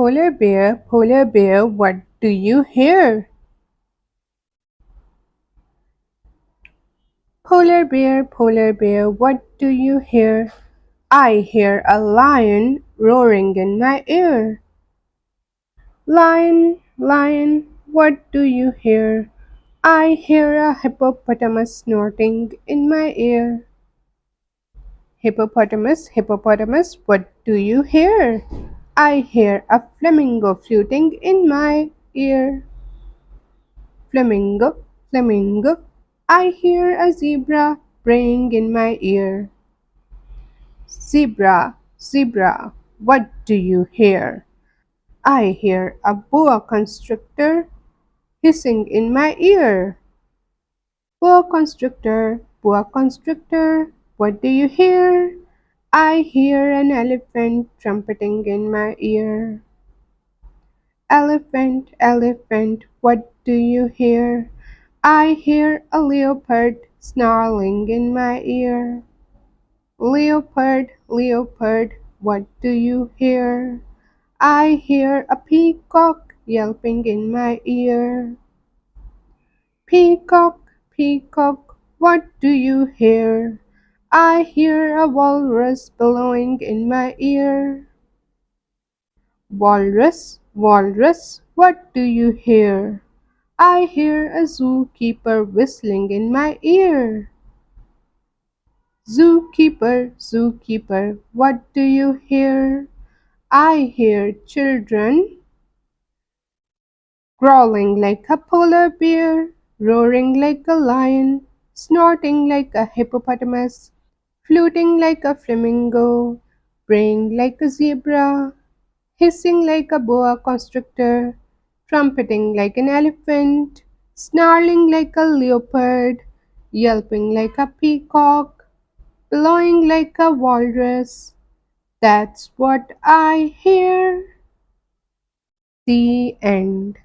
Polar bear, what do you hear? Polar bear, what do you hear? I hear a lion roaring in my ear. Lion, what do you hear? I hear a hippopotamus snorting in my ear. Hippopotamus, what do you hear? I hear a flamingo fluting in my ear. Flamingo, I hear a zebra braying in my ear. Zebra, what do you hear? I hear a boa constrictor hissing in my ear. Boa constrictor, what do you hear? I hear an elephant trumpeting in my ear. Elephant, what do you hear? I hear a leopard snarling in my ear. Leopard, what do you hear? I hear a peacock yelping in my ear. Peacock, what do you hear? I hear a walrus bellowing in my ear. Walrus, what do you hear? I hear a zookeeper whistling in my ear. Zookeeper, what do you hear? I hear children growling like a polar bear, roaring like a lion, snorting like a hippopotamus, fluting like a flamingo, braying like a zebra, hissing like a boa constrictor, trumpeting like an elephant, snarling like a leopard, yelping like a peacock, bellowing like a walrus. That's what I hear. The end.